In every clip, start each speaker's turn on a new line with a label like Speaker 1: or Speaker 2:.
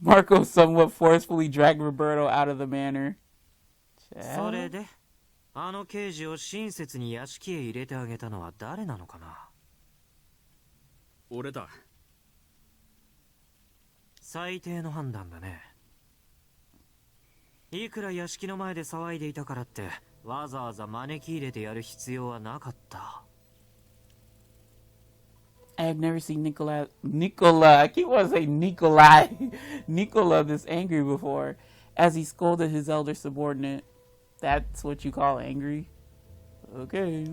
Speaker 1: Marco somewhat forcefully dragged Roberto out of the manor.
Speaker 2: それで、あの刑事を親切に屋敷へ入れてあげたのは誰なのかな。
Speaker 3: 俺だ。
Speaker 2: 最低の判断だね。いくら屋敷の前で騒いでいたからって、わざわざ招き入れてやる必要はなかった。
Speaker 1: I have never seen Nicola, I keep wanting to say Nikolai, Nicola this angry before, as he scolded his elder subordinate. That's what you call angry? Okay.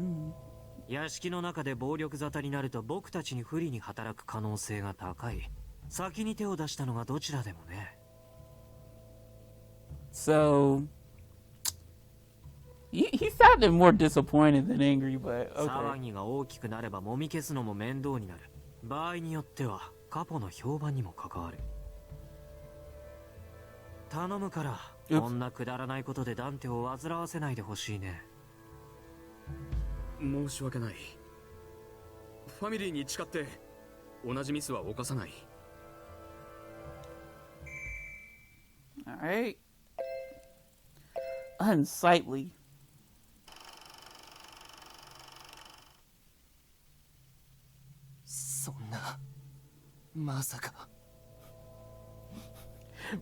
Speaker 2: 屋敷の中で暴力沙汰になると僕たちに不利に働く可能性が高い。先に手を出したのがどちらでもね。
Speaker 1: So, he sounded more disappointed than angry, but okay.
Speaker 2: 騒ぎが大きくなれば揉み消すのも面倒になる。場合によってはカポの評判にも関わる。頼むから、こんなくだらないことでダンテを煩わせないでほしいね。
Speaker 3: 申し訳ない。ファミリーに誓って同じミスは犯さない。
Speaker 1: Alright. Unsightly.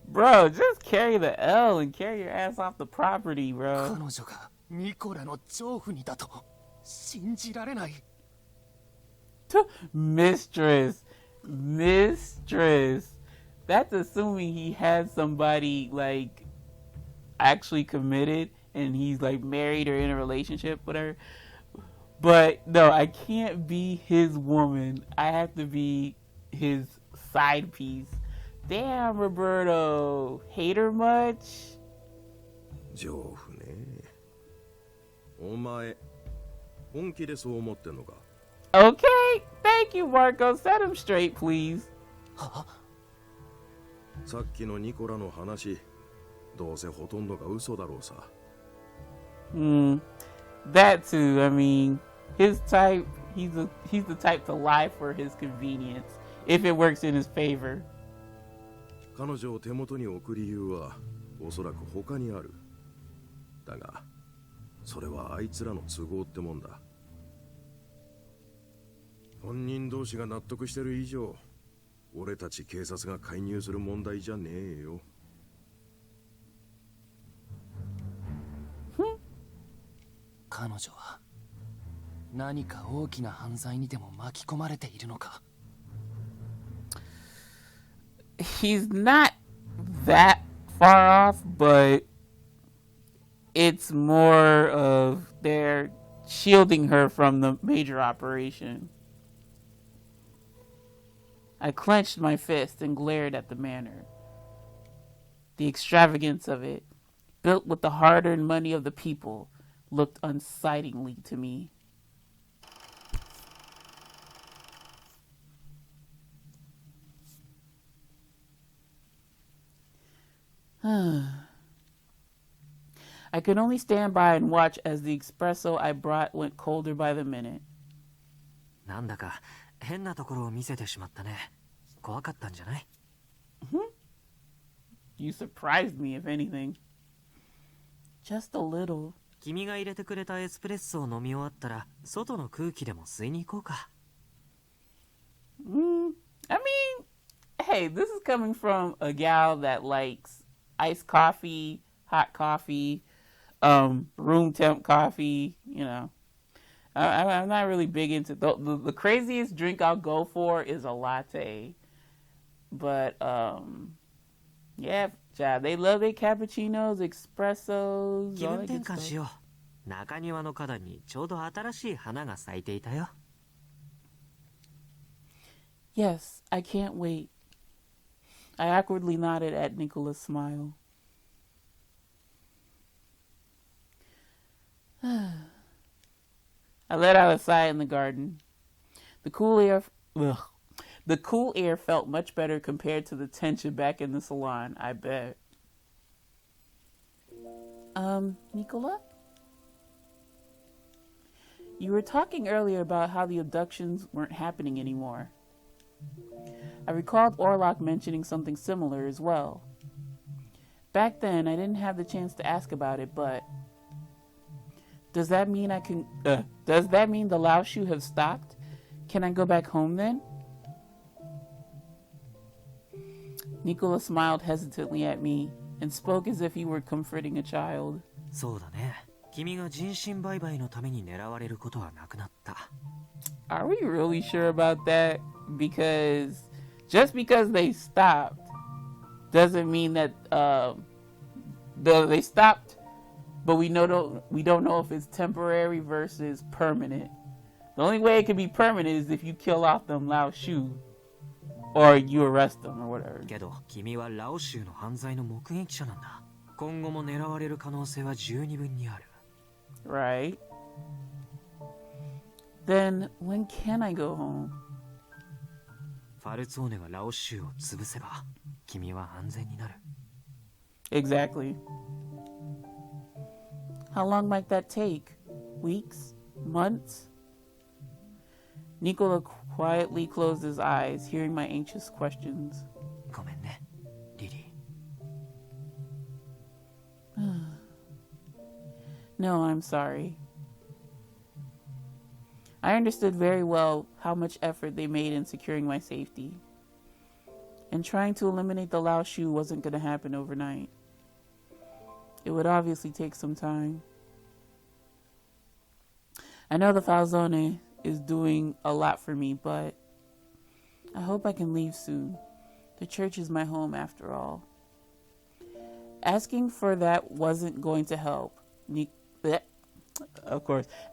Speaker 1: Bro, just carry the L and carry your ass off the property, bro.
Speaker 4: 彼女がニコラの情婦にだと信じられない。
Speaker 1: Mistress. That's assuming he had somebody like actually committed and he's like married or in a relationship with her. But no, I can't be his woman. I have to be his side piece. Damn, Roberto. Hate her much?
Speaker 5: 情婦ね。お前、本気でそう思ってんのか?
Speaker 1: Okay, thank you, Marco. Set him straight, please.
Speaker 5: さっきのニコラの話、どうせほとんどが嘘だろうさ。
Speaker 1: That too. I mean, his type. He's the type to lie for his convenience if it works in his favor.
Speaker 5: 彼女を手元に置く理由はおそらく他にある。だが、それはあいつらの都合ってもんだ。本人同士が納得してる以上、俺たち警察が介入する問題じゃねえよ。
Speaker 4: 彼女は何か大きな犯罪にでも巻き込まれているのか?
Speaker 1: He's not that far off, but it's more of they're shielding her from the major operation. I clenched my fist and glared at the manor. The extravagance of it, built with the hard-earned money of the people, looked unsightingly to me. I could only stand by and watch as the espresso I brought went colder by the minute.
Speaker 2: なんだか変なところを見せてしまったね。怖かったんじゃない？
Speaker 1: You surprised me, if anything. Just a little.
Speaker 2: 君が入れてくれたエスプレッソを飲み終わったら、外の空気でも吸いに行こうか。
Speaker 1: I mean, hey, this is coming from a gal that likes iced coffee, hot coffee, room temp coffee, you know. I'm not really big into the craziest drink I'll go for is a latte. But yeah, they love their cappuccinos, espressos.
Speaker 2: 気分転換しよう。中庭の花壇にちょうど新しい花が咲いていたよ。
Speaker 1: Yes, I can't wait. I awkwardly nodded at Nicola's smile. I let out a sigh in the garden. The cool air felt much better compared to the tension back in the salon, I bet. Nicola? You were talking earlier about how the abductions weren't happening anymore. I recalled Orlok mentioning something similar as well. Back then, I didn't have the chance to ask about it, but does that mean does that mean the Lao Shu have stopped? Can I go back home then? Nicola smiled hesitantly at me and spoke as if he were comforting a child.
Speaker 2: そうだね。君が人身売買のために狙われることはなくなった。
Speaker 1: Are we really sure about that? Because just because they stopped doesn't mean that they stopped, but we don't know if it's temporary versus permanent. The only way it could be permanent is if you kill off them Lao Shu or you arrest them or whatever.
Speaker 2: けど、君はラオ州の犯罪の目撃者なんだ。今後も狙われる可能性は十二分にある。
Speaker 1: Right. Then when can I go home?
Speaker 2: ファルツォーネがラオ州を潰せば、君は安全になる。
Speaker 1: Exactly. How long might that take? Weeks? Months? Nicola quietly closed his eyes, hearing my anxious questions.
Speaker 2: ごめんね、リリー。
Speaker 1: No, I'm sorry. I understood very well how much effort they made in securing my safety. And trying to eliminate the Lao Shu wasn't going to happen overnight. It would obviously take some time. I know the Falzone is doing a lot for me, but I hope I can leave soon. The church is my home after all. Asking for that wasn't going to help.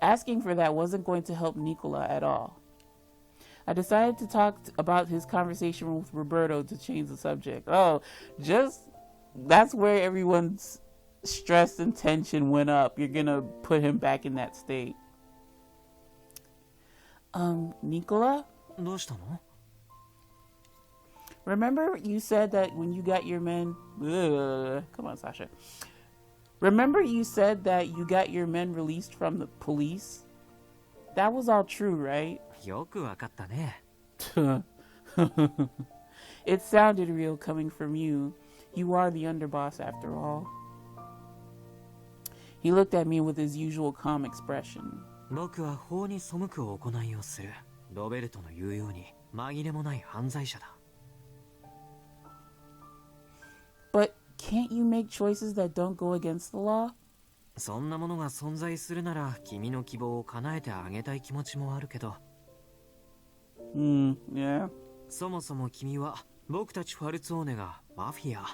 Speaker 1: Asking for that wasn't going to help Nicola at all. I decided to talk about his conversation with Roberto to change the subject. That's where everyone's stress and tension went up. You're gonna put him back in that state. Nicola?
Speaker 2: どうしたの?
Speaker 1: Remember you said that when you got your men... come on, Sasha. Remember you said that you got your men released from the police? That was all true, right?
Speaker 2: よくわかったね。
Speaker 1: It sounded real coming from you. You are the underboss after all. He looked at me with his usual calm expression.
Speaker 2: 僕は法に背く行いをする。ロベルトの言うように紛れもない犯罪者だ。
Speaker 1: But can't you make choices that don't go against the law?
Speaker 2: そんなものが存在するなら君の希望を叶えてあげたい気持ちもあるけど。
Speaker 1: Yeah.
Speaker 2: そもそも君は僕たちファルツォーネがマフィア、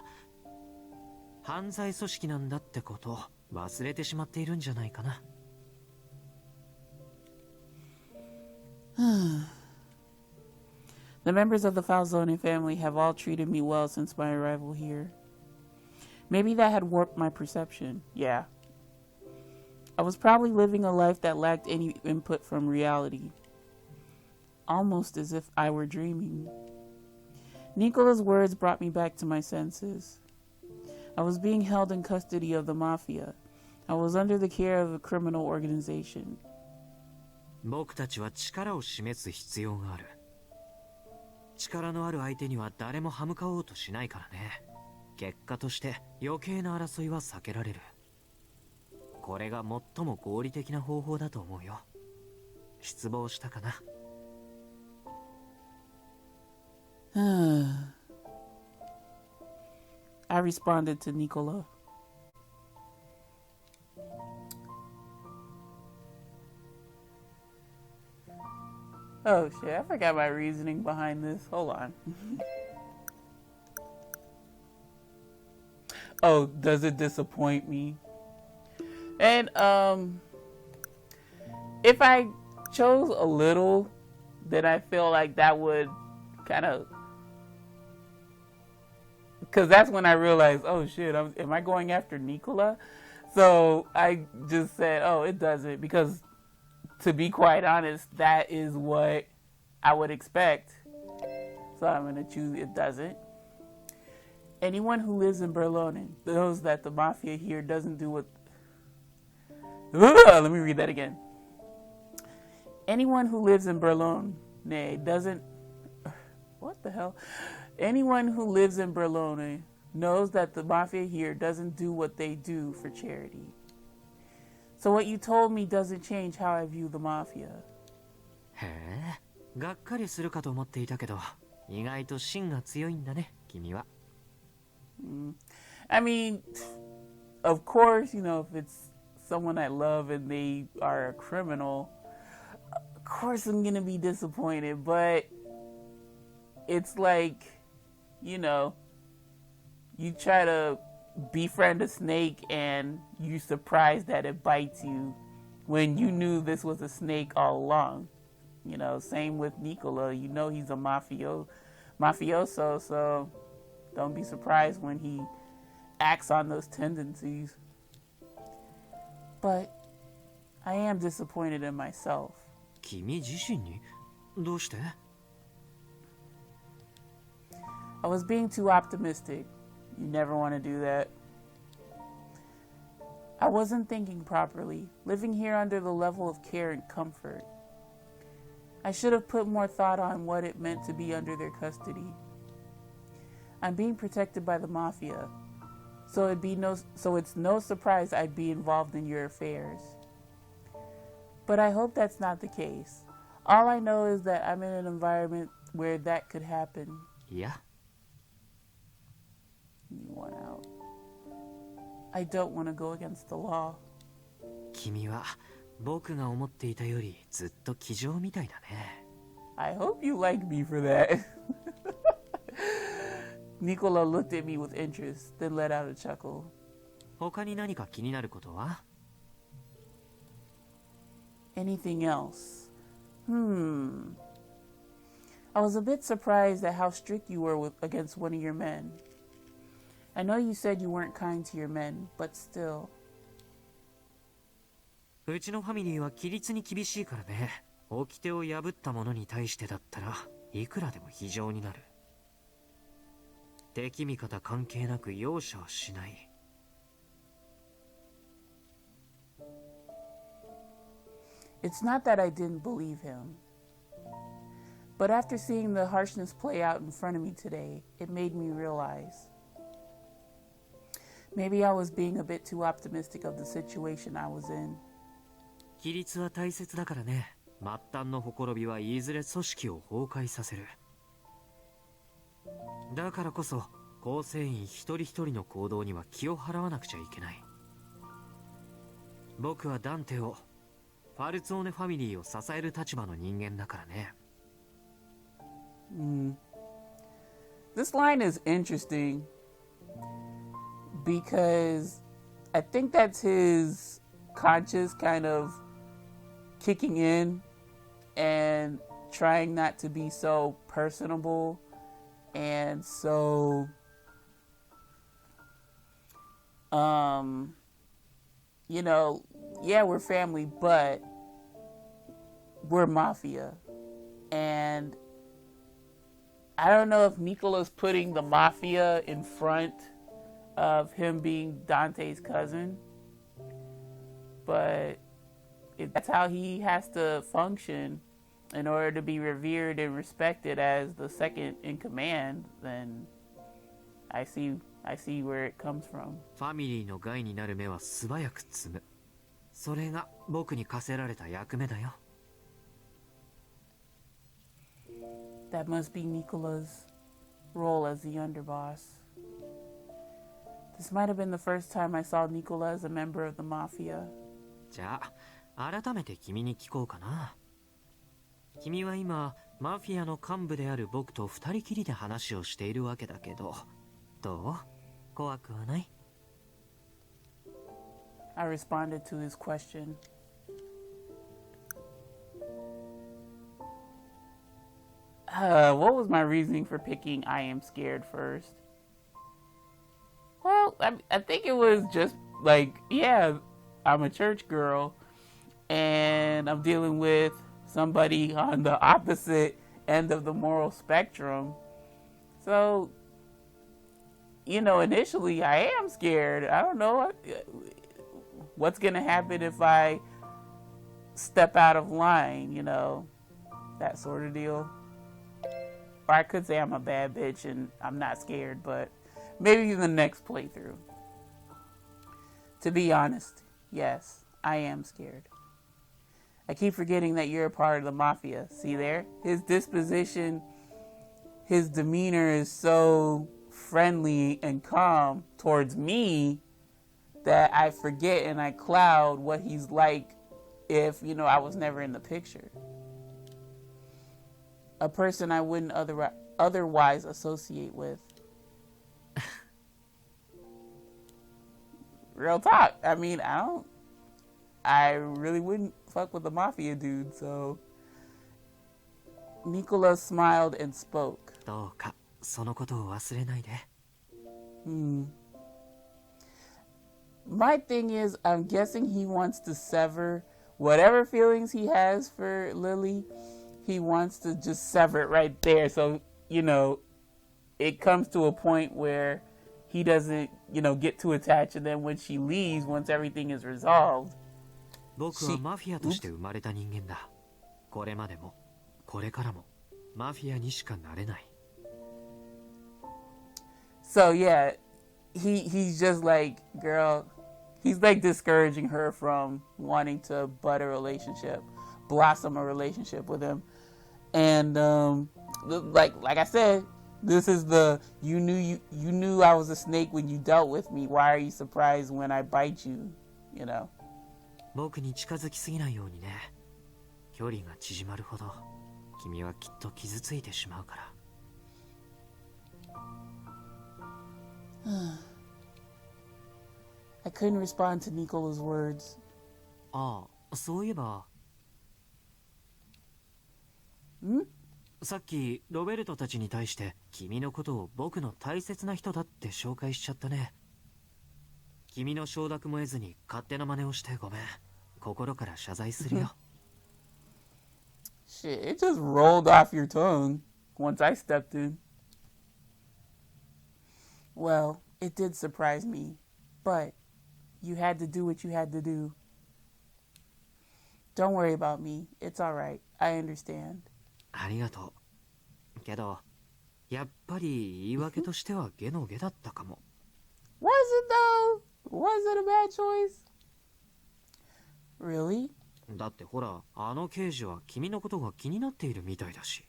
Speaker 2: 犯罪組織なんだってことを忘れてしまっているんじゃないかな。
Speaker 1: The members of the Falzone family have all treated me well since my arrival here. Maybe that had warped my perception. Yeah. I was probably living a life that lacked any input from reality. Almost as if I were dreaming. Nicola's words brought me back to my senses. I was being held in custody of the mafia. I was under the care of a criminal organization.
Speaker 2: 僕たちは力を示す必要がある。力のある相手には誰も歯向かおうとしないからね。結果として余計な争いは避けられる。これが最も合理的な方法だと思うよ。失望したかな。
Speaker 1: I responded to Nicola. Oh shit, I forgot my reasoning behind this. Hold on. Oh, does it disappoint me? And if I chose a little, then I feel like that would kind of, because that's when I realized, oh shit, am I going after Nicola? So I just said, oh, it doesn't, because to be quite honest, that is what I would expect. So I'm going to choose it doesn't. Anyone who lives in Berlin knows that the mafia here doesn't do what... Let me read that again. Anyone who lives in Berlin doesn't... What the hell? Anyone who lives in Berlone knows that the mafia here doesn't do what they do for charity. So what you told me doesn't change how I view the mafia.
Speaker 2: へえ、がっかりするかと思っていたけど、意外と芯が強いんだね、君は。
Speaker 1: I mean, of course, you know, if it's someone I love and they are a criminal, of course I'm gonna be disappointed, but it's like, you know, you try to befriend a snake and you're surprised that it bites you when you knew this was a snake all along. You know, same with Nicola. You know he's a mafioso, so don't be surprised when he acts on those tendencies. But I am disappointed in myself.
Speaker 2: 君自身に？どうして？
Speaker 1: I was being too optimistic. You never want to do that. I wasn't thinking properly, living here under the level of care and comfort. I should have put more thought on what it meant to be under their custody. I'm being protected by the mafia, so it's no surprise I'd be involved in your affairs. But I hope that's not the case. All I know is that I'm in an environment where that could happen.
Speaker 2: いや。
Speaker 1: You want out. I don't want to go against the law.
Speaker 2: 君は僕が思っていたよりずっと気丈みたいだね。
Speaker 1: I hope you like me for that. Nicola looked at me with interest, then let out a chuckle.
Speaker 2: 他に何か気になることは？
Speaker 1: Anything else? I was a bit surprised at how strict you were against one of your men. I know you said you weren't kind to your men, but still.
Speaker 2: うちのファミリーは規律に厳しいからね。掟を破った者に対してだったらいくらでも非常になる。敵味方関係なく容赦はしない。
Speaker 1: It's not that I didn't believe him. But after seeing the harshness play out in front of me today, it made me realize. Maybe I was being a bit too optimistic of the situation I was in.
Speaker 2: 規律は大切だからね。末端のほころびはいずれ組織を崩壊させる。だからこそ構成員一人一人の行動には気を払わなくちゃいけない。僕はダンテを、ファルツォーネファミリーを支える立場の人間だからね。
Speaker 1: This line is interesting because I think that's his conscious kind of kicking in and trying not to be so personable and so you know, yeah, we're family, but we're mafia. And I don't know if Nicola's putting the mafia in front of him being Dante's cousin, but if that's how he has to function in order to be revered and respected as the second in command, then I see where it comes from.
Speaker 2: ファミリーの害になる目は素早く摘む。それが僕に課せられた役目だよ。
Speaker 1: That must be Nicola's role as the underboss. This might have been the first time I saw Nicola as a member of the mafia.
Speaker 2: じゃあ、改めて君に聞こうかな。君は今、マフィアの幹部である僕と二人きりで話をしているわけだけど、どう？怖くはない？
Speaker 1: I responded to his question. What was my reasoning for picking I am scared first? Well, I think it was just like, yeah, I'm a church girl and I'm dealing with somebody on the opposite end of the moral spectrum. So, you know, initially I am scared. I don't know what's going to happen if I step out of line, you know, that sort of deal. Or I could say I'm a bad bitch and I'm not scared, but maybe in the next playthrough. To be honest, yes, I am scared. I keep forgetting that you're a part of the mafia. See there? His disposition, his demeanor is so friendly and calm towards me that I forget and I cloud what he's like if, I was never in the picture. A person I wouldn't otherwise associate with. Real talk. I mean, I really wouldn't fuck with the mafia dude, so. Nicola smiled and spoke.
Speaker 2: どうかそのことを忘れないで。
Speaker 1: My thing is, I'm guessing he wants to sever whatever feelings he has for Lili. He wants to just sever it right there. So, it comes to a point where he doesn't, get too attached. And then when she leaves, once everything is resolved.
Speaker 2: 僕はマフィアとして生まれた人間だ。これまでも、これからも、マフィアにしかなれない。
Speaker 1: So, yeah, he's just like, girl, he's like discouraging her from wanting to bud a relationship, blossom a relationship with him. And like I said, this is the you knew I was a snake when you dealt with me. Why are you surprised when I bite you?
Speaker 2: 僕に近づきすぎないようにね。距離が縮まるほど君はきっと傷ついてしまうから。
Speaker 1: I couldn't respond to Nicola's words.
Speaker 2: ああ、そういえば。さっきロベルトたちに対して君のことを僕の大切な人だって紹介しちゃったね。君の承諾も得ずに勝手な真似をしてごめん。心から謝罪するよ。
Speaker 1: Shit, it just rolled off your tongue once I stepped in. Well, it did surprise me, but you had to do what you had to do. Don't worry about me. It's all right. I understand.
Speaker 2: ありがとう。けど、やっぱり言い訳としては下の下だったかも。
Speaker 1: Was it though? Was it a bad choice? Really?
Speaker 2: だってほら、あの刑事は君のことが気になっているみたいだし。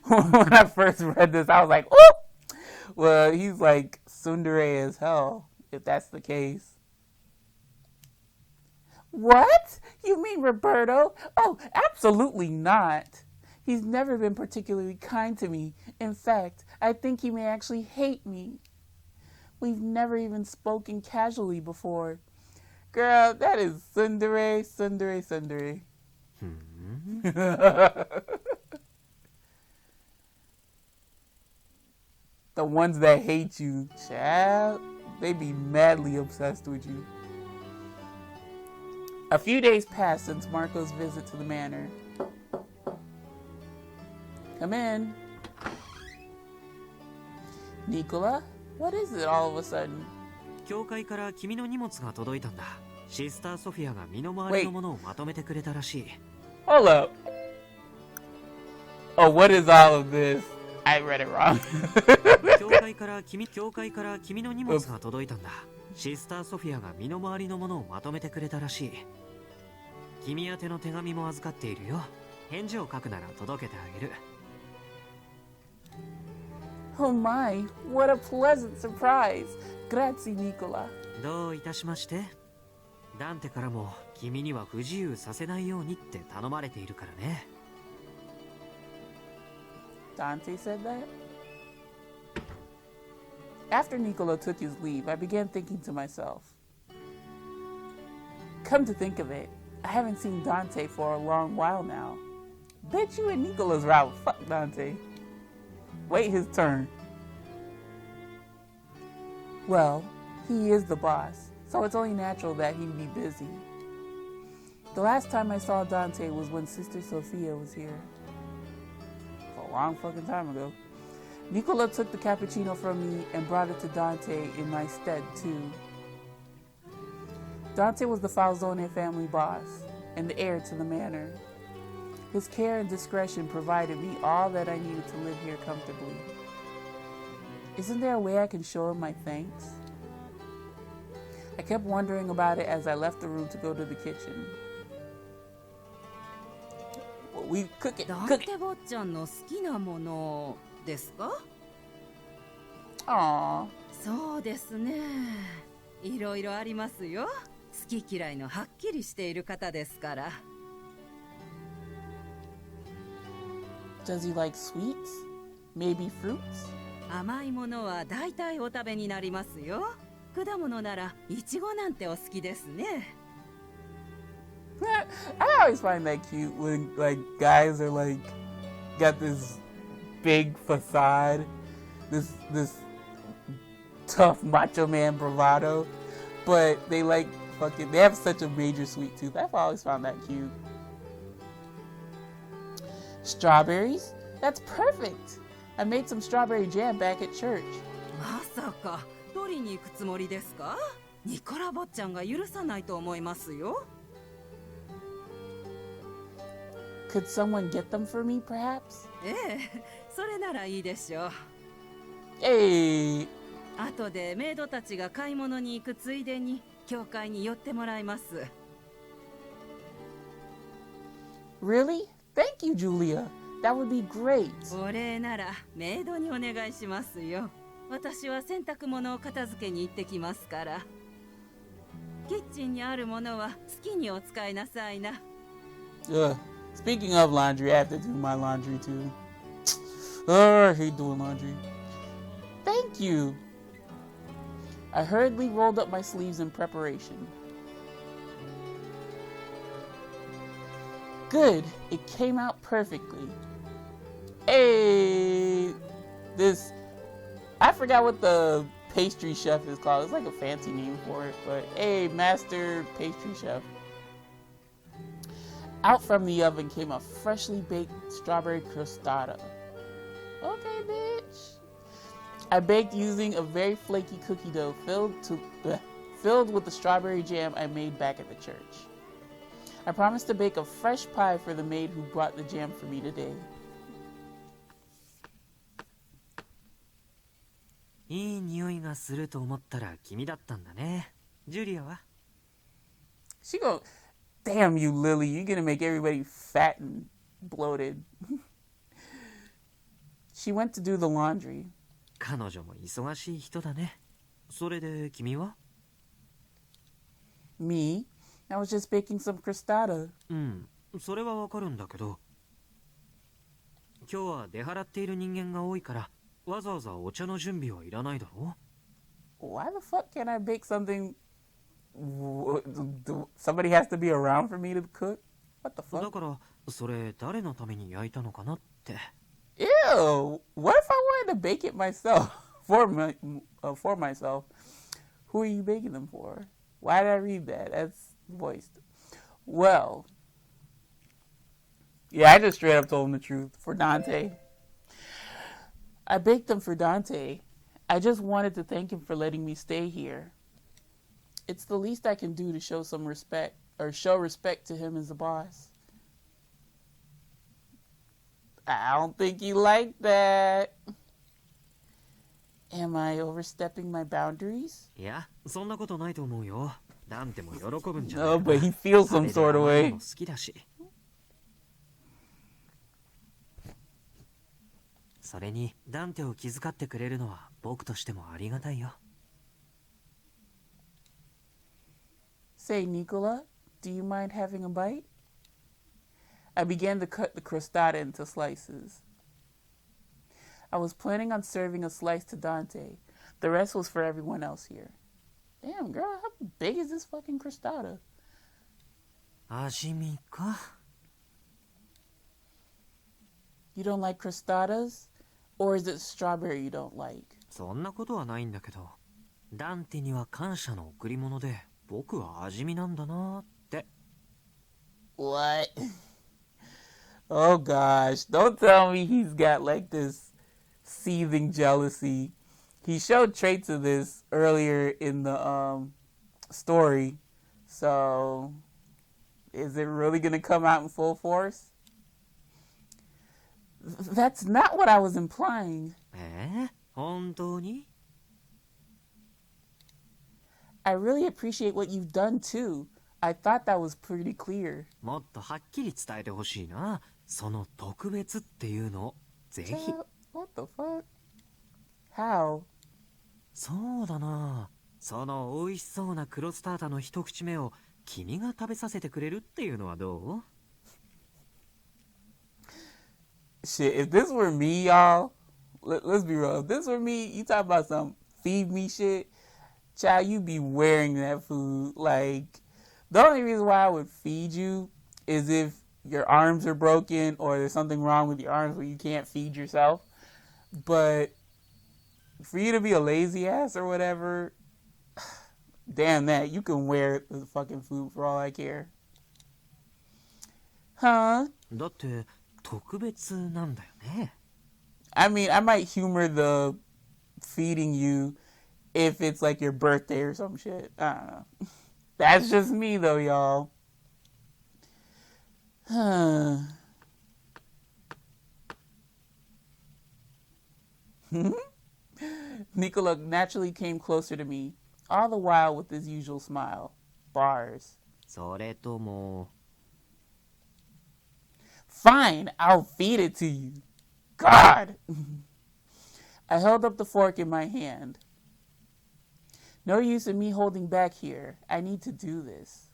Speaker 1: When I first read this, I was like, oh! Well, he's like tsundere as hell, if that's the case. What? You mean Roberto? Oh, absolutely not. He's never been particularly kind to me. In fact, I think he may actually hate me. We've never even spoken casually before. Girl, that is tsundere. The ones that hate you, child, they be madly obsessed with you. A few days passed since Marco's visit to the manor. Come in. Nicola, what is it all of a sudden?
Speaker 2: 教会から君の荷物が届いたんだ。シスターソフィアが身の回りのものをまとめてくれたらしい。
Speaker 1: Hold up. Oh, what is all of this? I read it wrong.
Speaker 2: 教会から君の荷物が届いたんだ。シスターソフィアが身の回りのものをまとめてくれたらしい。君宛ての手紙も預かっているよ。返事を書くなら届けてあげる。
Speaker 1: Oh my, what a pleasant surprise. Grazie, Nicola.
Speaker 2: どういたしまして。ダンテからも君には不自由させないようにって頼まれているからね。
Speaker 1: Dante said that? After Nicola took his leave, I began thinking to myself, come to think of it, I haven't seen Dante for a long while now. Bet you and Nicola's route. Fuck Dante. Wait his turn. Well, he is the boss, so it's only natural that he'd be busy. The last time I saw Dante was when Sister Sophia was here. A long fucking time ago. Nicola took the cappuccino from me and brought it to Dante in my stead, too. Dante was the Falzone family boss and the heir to the manor. His care and discretion provided me all that I needed to live here comfortably. Isn't there a way I can show him my thanks? I kept wondering about it as I left the room to go to the kitchen. Well, we cook it.
Speaker 6: ダン
Speaker 1: Cook
Speaker 6: テ
Speaker 1: it.
Speaker 6: 坊ちゃんの好きなものですか？
Speaker 1: Aw.
Speaker 6: そうですね。いろいろありますよ。好き嫌いのはっきりしている方ですから。
Speaker 1: Does he like sweets? Maybe fruits?
Speaker 6: 甘いものは大体お食べになりますよ。果物ならイチゴなんてお好きですね。
Speaker 1: I always find that cute when like guys are like got this big facade, this tough macho man bravado, but they like fucking they have such a major sweet tooth. I've always found that cute. Strawberries? That's perfect. I made some strawberry jam back at church.
Speaker 6: まさか取りに行くつもりですか？ニコラ坊ちゃんが許さないと思いますよ。
Speaker 1: Could someone get them for me, perhaps?
Speaker 6: ええ、それならいいでしょう。
Speaker 1: Hey,
Speaker 6: 後でメイドたちが買い物に行くついでに教会に寄ってもらいます。
Speaker 1: really? Thank you, Julia. That would be great.
Speaker 6: お礼ならメイドにお願いしますよ。私は洗濯物を片付けに行ってきますから。キッチンにあるものは好きにお使いなさいな。
Speaker 1: Speaking of laundry, I have to do my laundry too. I hate doing laundry. Thank you. I hurriedly rolled up my sleeves in preparation. Good. It came out perfectly. Hey, I forgot what the pastry chef is called. It's like a fancy name for it, but hey, master pastry chef. Out from the oven came a freshly baked strawberry crostata. Okay, bitch. I baked using a very flaky cookie dough filled with the strawberry jam I made back at the church. I promised to bake a fresh pie for the maid who brought the jam for me today.
Speaker 2: いい匂いがすると思ったら君だったんだね。ジュリアは？
Speaker 1: She go, damn you, Lily. You're gonna make everybody fat and bloated. She went to do the laundry.
Speaker 2: 彼女も忙しい人だね。それで君は？
Speaker 1: Me? I was just baking some crostata.
Speaker 2: うん、それはわかるんだけど。今日は出払っている人間が多いから、わざわざお茶の準備はいらないだろう？
Speaker 1: Why the fuck can't I bake something? Somebody has to be around for me to cook? What the
Speaker 2: だ
Speaker 1: fuck?
Speaker 2: から、それ誰のために焼いたのかなって。
Speaker 1: Ew! What if I wanted to bake it myself? for myself? Who are you baking them for? Why did I read that? That's voiced. Well, yeah, I just straight up told him the truth. For Dante. I baked them for Dante. I just wanted to thank him for letting me stay here. It's the least I can do to show some respect, or show respect to him as a boss. I don't think he liked that. Am I overstepping my boundaries?
Speaker 2: いや、そんなことないと思うよ。ダンテも喜ぶんじゃない
Speaker 1: No,
Speaker 2: かな。
Speaker 1: but he feels some sort of
Speaker 2: 彼
Speaker 1: way.
Speaker 2: も好きだし。それに、ダンテを気遣ってくれるのは僕としてもありがたいよ。
Speaker 1: Say, Nicola, do you mind having a bite? I began to cut the crostata into slices. I was planning on serving a slice to Dante. The rest was for everyone else here. Damn, girl, how big is this fucking crostata?
Speaker 2: 味見か。
Speaker 1: You don't like crostatas? Or is it strawberry you don't like?
Speaker 2: そんなことはないんだけど、ダンテには感謝の贈り物で、僕は味見なんだなって。
Speaker 1: What? Oh gosh, don't tell me he's got like this seething jealousy. He showed traits of this earlier in the story. So, is it really going to come out in full force? That's not what I was implying.
Speaker 2: 本当に
Speaker 1: I really appreciate what you've done too. I thought that was pretty clear.
Speaker 2: もっとはっきり伝えてほしいな。その特別っていうのをぜひ。
Speaker 1: What the fuck? How?
Speaker 2: そうだな。その美味しそうなクロスタータの一口目を君が食べさせてくれるっていうのはどう
Speaker 1: Shit, if this were me, y'all, let's be real. If this were me, you talk about some feed me shit, child, you be wearing that food. Like, the only reason why I would feed you is if your arms are broken or there's something wrong with your arms where you can't feed yourself. But for you to be a lazy ass or whatever, damn that, you can wear the fucking food for all I care. Huh?
Speaker 2: だって特別なんだよね。
Speaker 1: I mean, I might humor the feeding you if it's like your birthday or some shit. I don't know. That's just me though, y'all. Nicola naturally came closer to me, all the while with his usual smile. Bars.
Speaker 2: それとも
Speaker 1: Fine, I'll feed it to you. God! I held up the fork in my hand. No use in me holding back here. I need to do this.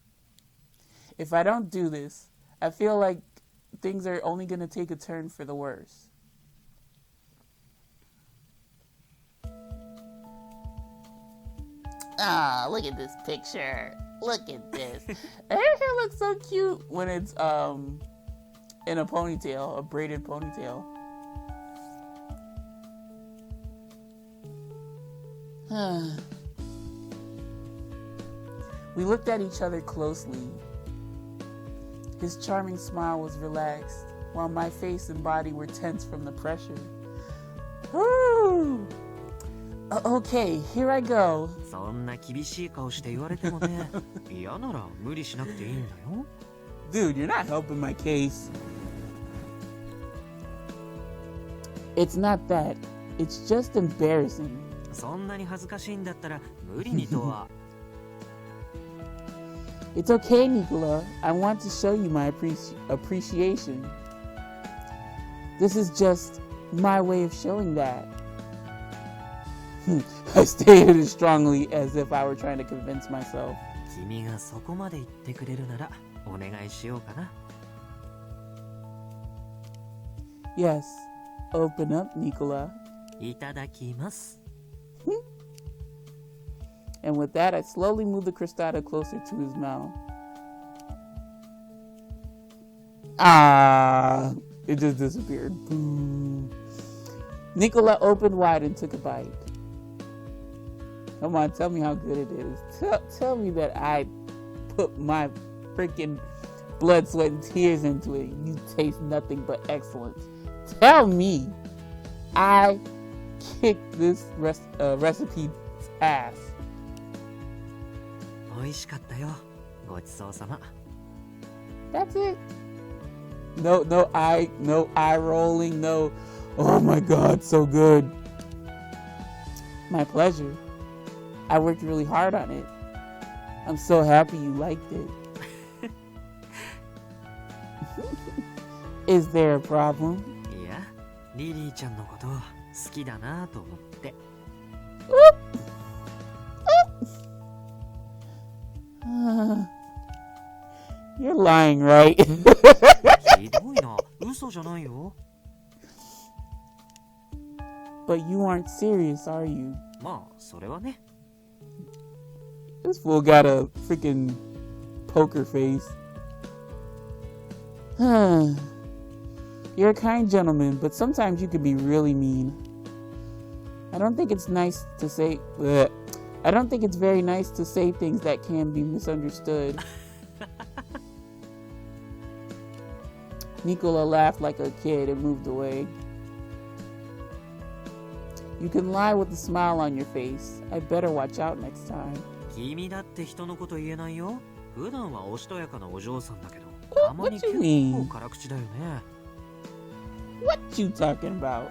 Speaker 1: If I don't do this, I feel like things are only going to take a turn for the worse. Ah, look at this picture. Look at this. Her hair looks so cute when it's in a ponytail, a braided ponytail. We looked at each other closely. His charming smile was relaxed, while my face and body were tense from the pressure. Woo! Okay, here I go.
Speaker 2: そんな厳しい顔して言われてもね。嫌なら無理しなくていいんだよ。
Speaker 1: Dude, you're not helping my case. It's not that. It's just embarrassing.
Speaker 2: そんなに恥ずかしいんだったら無理にとは。
Speaker 1: It's okay, Nicola. I want to show you my appreciation. This is just my way of showing that. I stated it strongly as if I were trying to convince myself.
Speaker 2: 君がそこまで言ってくれるならお願いしようかな。
Speaker 1: Yes. Open up, Nicola.
Speaker 2: いただきます。
Speaker 1: And with that, I slowly moved the crostata closer to his mouth. Ah, it just disappeared. Boom. Nicola opened wide and took a bite. Come on, tell me how good it is. Tell me that I put my freaking blood, sweat, and tears into it. You taste nothing but excellence. Tell me I kicked this recipe's ass.
Speaker 2: 美味しかったよ。ごちそうさま。
Speaker 1: That's it. No eye rolling. No. Oh my God, so good. My pleasure. I worked really hard on it. I'm so happy you liked it. Is there a problem?
Speaker 2: いや、リリーちゃんのこと好きだなと思って。
Speaker 1: You're lying, right?
Speaker 2: ひどいな。嘘じゃないよ。
Speaker 1: But you aren't serious, are you?
Speaker 2: まあ、それはね。
Speaker 1: This fool got a freaking poker face. You're a kind gentleman, but sometimes you can be really mean. I don't think it's nice to say... I don't think it's very nice to say things that can be misunderstood. Nicola laughed like a kid and moved away. You can lie with a smile on your face. I better watch out next time.
Speaker 2: 君だって人のこと言えないよ。普段はおしとやかなお嬢さんだけど、たまに
Speaker 1: What you
Speaker 2: 結構
Speaker 1: mean?
Speaker 2: 辛口だよね。
Speaker 1: What you talking about?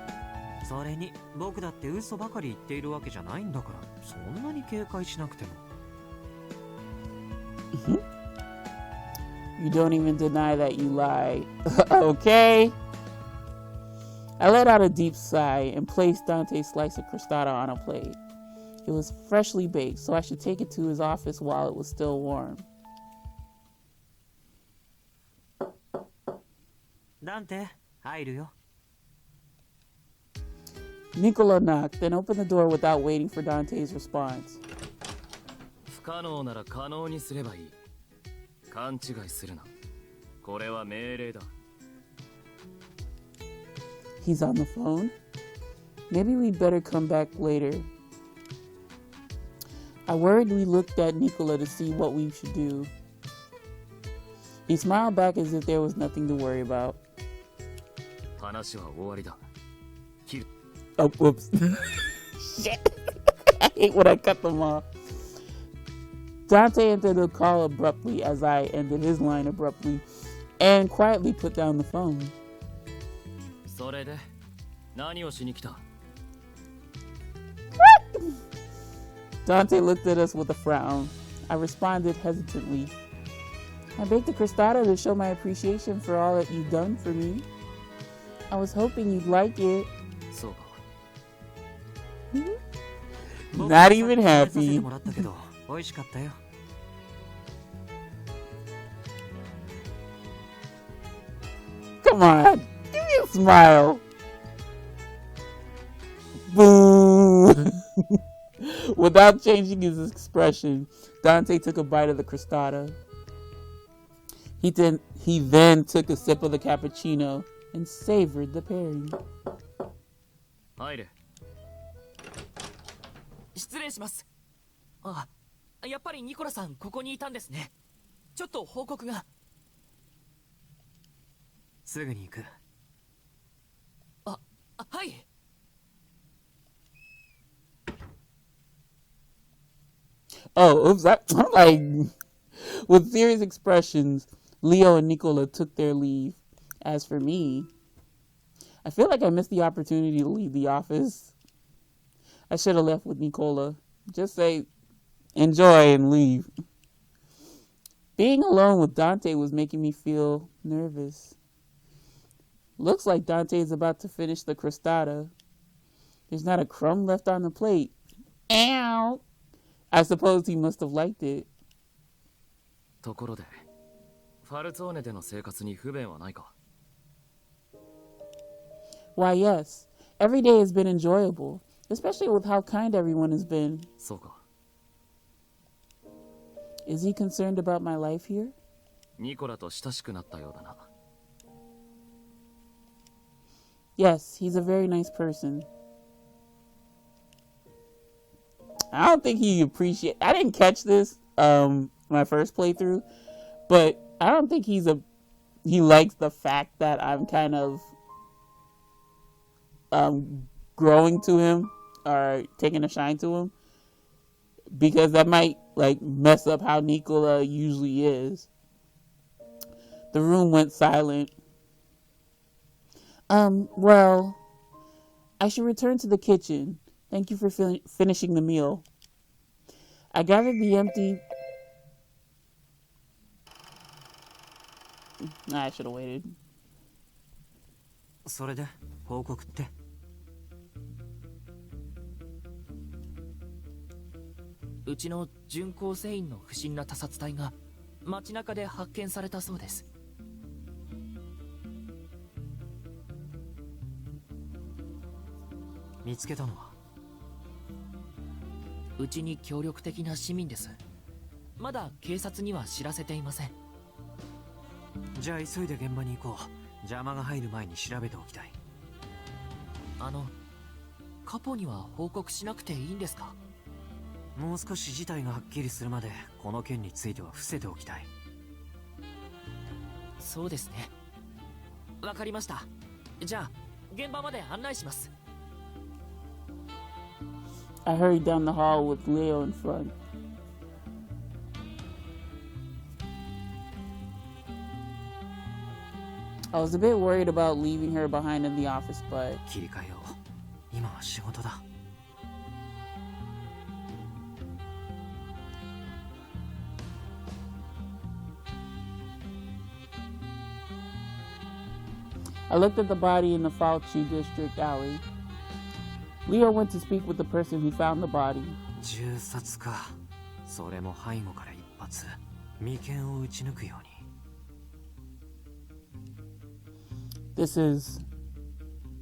Speaker 2: それに僕だって嘘ばかり言っているわけじゃないんだから、そんなに警戒しなくても。
Speaker 1: You don't even deny that you lie. Okay? I let out a deep sigh and placed Dante's slice of crostata on a plate. It was freshly baked, so I should take it to his office while it was still warm.
Speaker 2: Dante, 入るよ。
Speaker 1: Nicola knocked, then opened the door without waiting for Dante's response.
Speaker 3: 不可能なら可能にすればいい。勘違いするな。これは命令だ。
Speaker 1: He's on the phone? Maybe we'd better come back later. I worriedly looked at Nicola to see what we should do. He smiled back as if there was nothing to worry about.
Speaker 3: 話は終わりだ。
Speaker 1: Oh, whoops. Shit. I hate when I cut them off. Dante ended the call abruptly as I ended his line abruptly and quietly put down the phone.
Speaker 3: それで何をしに来た？
Speaker 1: Dante looked at us with a frown. I responded hesitantly. I baked a crostata to show my appreciation for all that you've done for me. I was hoping you'd like it.
Speaker 3: そうか。
Speaker 1: Not even happy.
Speaker 2: もらったけど美味しかったよ。
Speaker 1: Come on, give me a smile. Boo! Without changing his expression, Dante took a bite of the crostata. He then took a sip of the cappuccino and savored the pairing.
Speaker 3: 入れ。
Speaker 7: 失礼します。あ、やっぱりニコラさんここにいたんですね。ちょっと報告が。
Speaker 2: すぐに行く。
Speaker 7: はい。
Speaker 1: Oh, oops! I'm like, with serious expressions, Leo and Nicola took their leave. As for me, I feel like I missed the opportunity to leave the office. I should have left with Nicola. Just say, enjoy and leave. Being alone with Dante was making me feel nervous. Looks like Dante is about to finish the crostata. There's not a crumb left on the plate. Ow! I suppose he must have liked it.
Speaker 3: ところで、ファルツォーネでの生活に不便はないか？
Speaker 1: Why, yes. Every day has been enjoyable, especially with how kind everyone has been.
Speaker 3: そうか。
Speaker 1: Is he concerned about my life here?
Speaker 3: ニコラと親しくなったようだな。
Speaker 1: Yes, he's a very nice person. I don't think he I didn't catch this my first playthrough, but I don't think he likes the fact that I'm kind of growing to him or taking a shine to him, because that might like mess up how Nicola usually is. The room went silent. Well, I should return to the kitchen. Thank you for finishing the meal. I gathered the empty... I should have waited.
Speaker 2: それで報告って？
Speaker 7: うちの巡航船員の不審な他殺体が街中で発見されたそうです。
Speaker 2: 見つけたのは？
Speaker 7: うちに協力的な市民です。まだ警察には知らせていません。
Speaker 2: じゃあ急いで現場に行こう。邪魔が入る前に調べておきたい。
Speaker 7: カポには報告しなくていいんですか？
Speaker 2: もう少し事態がはっきりするまでこの件については伏せておきたい。
Speaker 7: そうですね。わかりました。じゃあ現場まで案内します。
Speaker 1: I hurried down the hall with Leo in front. I was a bit worried about leaving her behind in the office, but
Speaker 2: 切り替えよう。今は仕事だ。
Speaker 1: I looked at the body in the Falchi district alley. Leo went to speak with the person who found the body.
Speaker 2: 銃殺か。それも背後から一発。眉間を撃ち抜くように。
Speaker 1: This is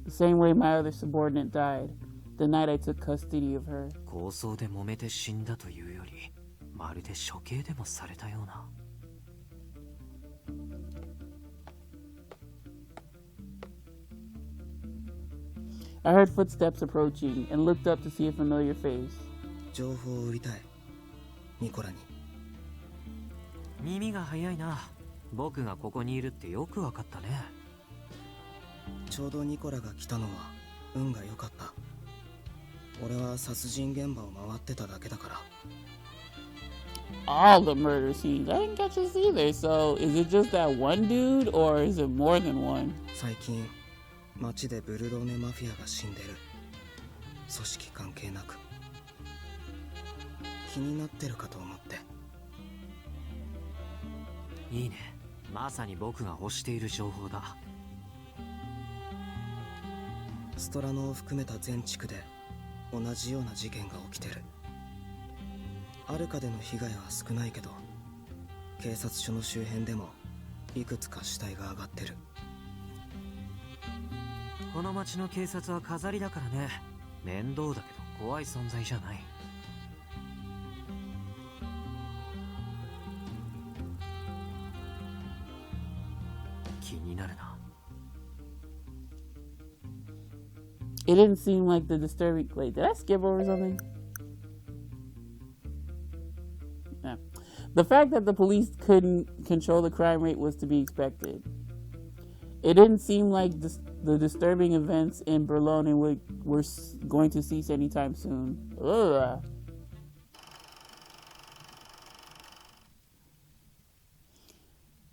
Speaker 1: the same way my other subordinate died, the night I took custody of her.
Speaker 2: 抗争で揉めて死んだというより、まるで処刑でもされたような。
Speaker 1: I heard footsteps approaching and looked up to see a familiar face.
Speaker 8: 情報を売りたい。ニコラに。
Speaker 2: 耳が早いな。僕がここにいるってよくわかったね。
Speaker 8: ちょうどニコラが来たのは運が良かった。俺は殺人現場を回ってただけだから。
Speaker 1: All the murder scenes. I didn't catch this either. So, is it just that one dude or is it more than one?
Speaker 8: 最近街でブルローネマフィアが死んでる。組織関係なく。気になってるかと思って。
Speaker 2: いいね。まさに僕が欲している情報だ。
Speaker 8: ストラノを含めた全地区で同じような事件が起きてる。アルカでの被害は少ないけど、警察署の周辺でもいくつか死体が上がってる。
Speaker 2: この町の警察は飾りだからね。面倒だけど怖い存在じゃない。気になるな。
Speaker 1: It didn't seem like the disturbing. Wait, did I skip over something? No. The fact that the police couldn't control the crime rate was to be expected. It didn't seem like the disturbing events in Berlin were going to cease anytime soon. Ugh.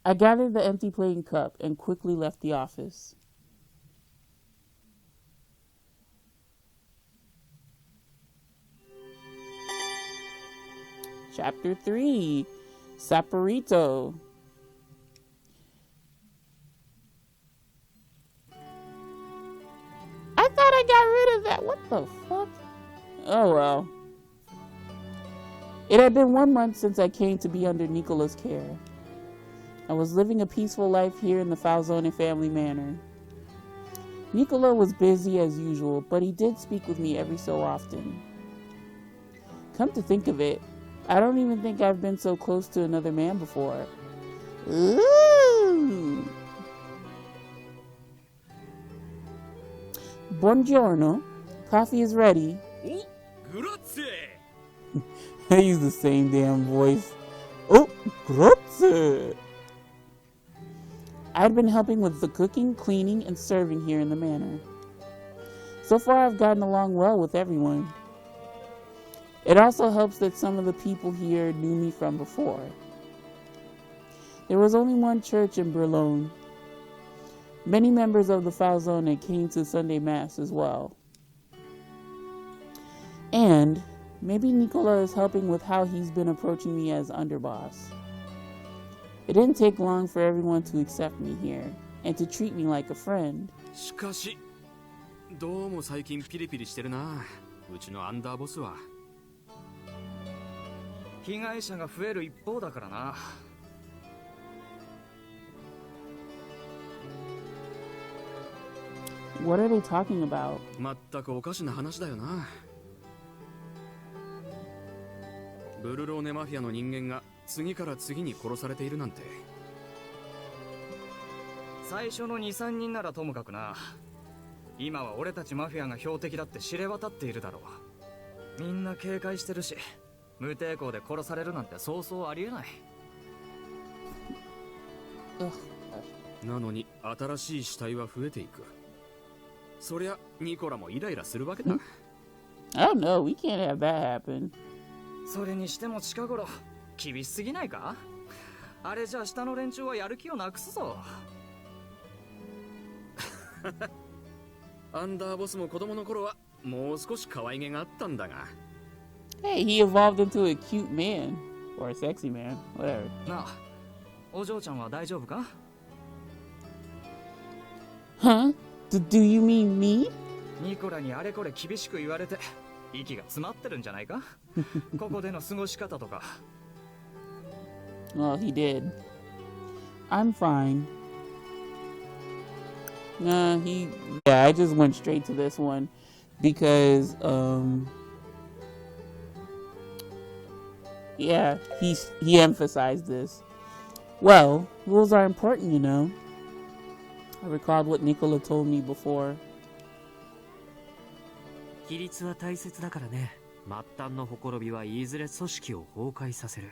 Speaker 1: I gathered the empty plain cup and quickly left the office. Chapter 3, Saporito. I thought I got rid of that. What the fuck? Oh well. It had been 1 month since I came to be under Nicola's care. I was living a peaceful life here in the Falzone family manor. Nicola was busy as usual, but he did speak with me every so often. Come to think of it, I don't even think I've been so close to another man before. Ooh. Buongiorno. Coffee is ready.
Speaker 3: Oh, grazie.
Speaker 1: I use the same damn voice. Oh, grazie. I'd been helping with the cooking, cleaning, and serving here in the manor. So far, I've gotten along well with everyone. It also helps that some of the people here knew me from before. There was only one church in Berlin. Many members of the Falzone came to Sunday Mass as well. And maybe Nicola is helping with how he's been approaching me as underboss. It didn't take long for everyone to accept me here and to treat me like a friend.
Speaker 3: しかし、どうも最近ピリピリしてるな。うちのアンダーボスは。
Speaker 9: 被害者が増える一方だからな。
Speaker 1: What are they talking about?
Speaker 3: まったくおかしな話だよな。ブルローネマフィアの人間が次から次に殺されているなんて。
Speaker 9: 最初の 2,3 人ならともかくな。今は俺たちマフィアが標的だって知れ渡っているだろう。みんな警戒してるし、無抵抗で殺されるなんてそうそうありえない。
Speaker 3: なのに新しい死体は増えていく。そりゃニコラもイライラするわけだ。
Speaker 1: Oh no, we can't have that happen.
Speaker 9: それにしても近頃厳しすぎないか？あれじゃ下の連中はやる気をなくすぞ。
Speaker 3: アンダーボスも子供の頃はもう少し可愛げがあったんだが。
Speaker 1: Hey, he evolved into a cute man. Or a sexy man. Whatever.
Speaker 9: なあ、お嬢ちゃんは大丈夫か？
Speaker 1: Huh? Do you mean me?
Speaker 9: ニコラにあれこれ厳しく言われて息が詰まってるんじゃないか？ここでの過ごし方とか。
Speaker 1: Well, he did. I'm fine. Nah, yeah, I just went straight to this one because, yeah, he emphasized this. Well, rules are important, you know. I recalled what Nicola told me before.
Speaker 2: 規律は大切だからね。末端のほころびはいずれ組織を崩壊させる。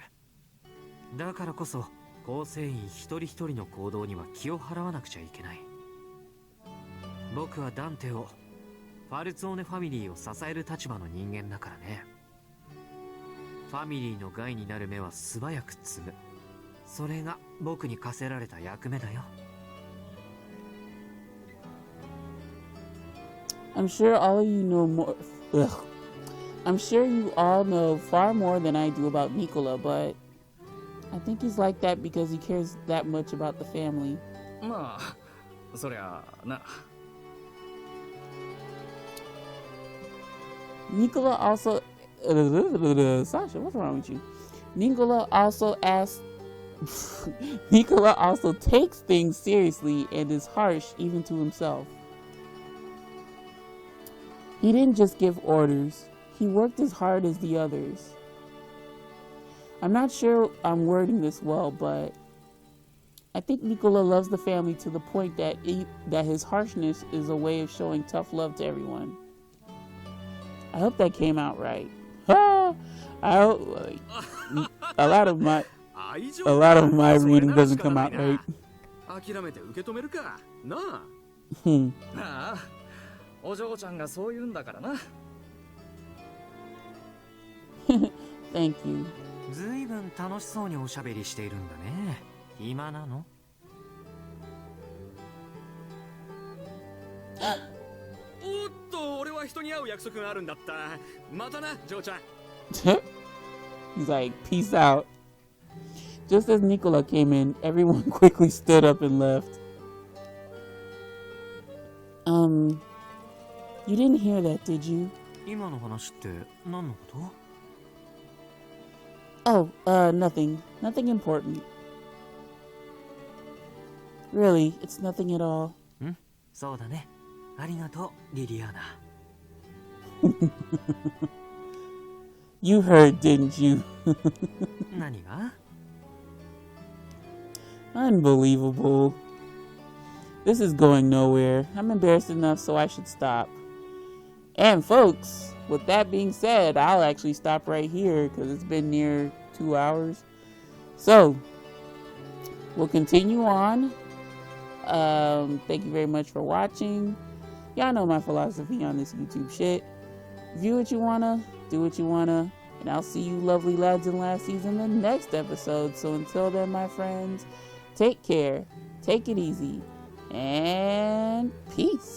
Speaker 2: だからこそ構成員一人一人の行動には気を払わなくちゃいけない。僕はダンテをファルツォーネファミリーを支える立場の人間だからね。ファミリーの害になる目は素早く摘む。それが僕に課せられた役目だよ。
Speaker 1: I'm sure all of you know more. Ugh. I'm sure you all know far more than I do about Nicola, but I think he's like that because he cares that much about the family.
Speaker 9: まあ、そりゃな。
Speaker 1: Nicola also Sasha, what's wrong with you? Nicola also asks Nicola also takes things seriously and is harsh even to himself. He didn't just give orders. He worked as hard as the others. I'm not sure I'm wording this well, but I think Nicola loves the family to the point that his harshness is a way of showing tough love to everyone. I hope that came out right. I hope a lot of my reading doesn't come out right.
Speaker 3: 諦めて受け止めるかなあ。
Speaker 9: なあ、お嬢ちゃんがそう言うんだからな。
Speaker 1: Thank you.
Speaker 2: ずいぶん楽しそうにおしゃべりしているんだね。暇なの？
Speaker 3: おっと、俺は人に会う約束があるんだった。またな、嬢ちゃん。
Speaker 1: He's like, peace out. Just as Nicola came in, everyone quickly stood up and left. You didn't hear that, did you?
Speaker 2: 今の話って何のこと？
Speaker 1: Oh, nothing. Nothing important. Really, it's nothing at all.
Speaker 2: そうだね。ありがとう、リリアーナ。
Speaker 1: You heard, didn't you?
Speaker 2: 何が？
Speaker 1: Unbelievable. This is going nowhere. I'm embarrassed enough, so I should stop. And folks, with that being said, I'll actually stop right here because it's been near 2 hours. So, we'll continue on. Thank you very much for watching. Y'all know my philosophy on this YouTube shit. View what you wanna, do what you wanna, and I'll see you lovely lads and lassies in the next episode. So until then, my friends, take care, take it easy, and peace.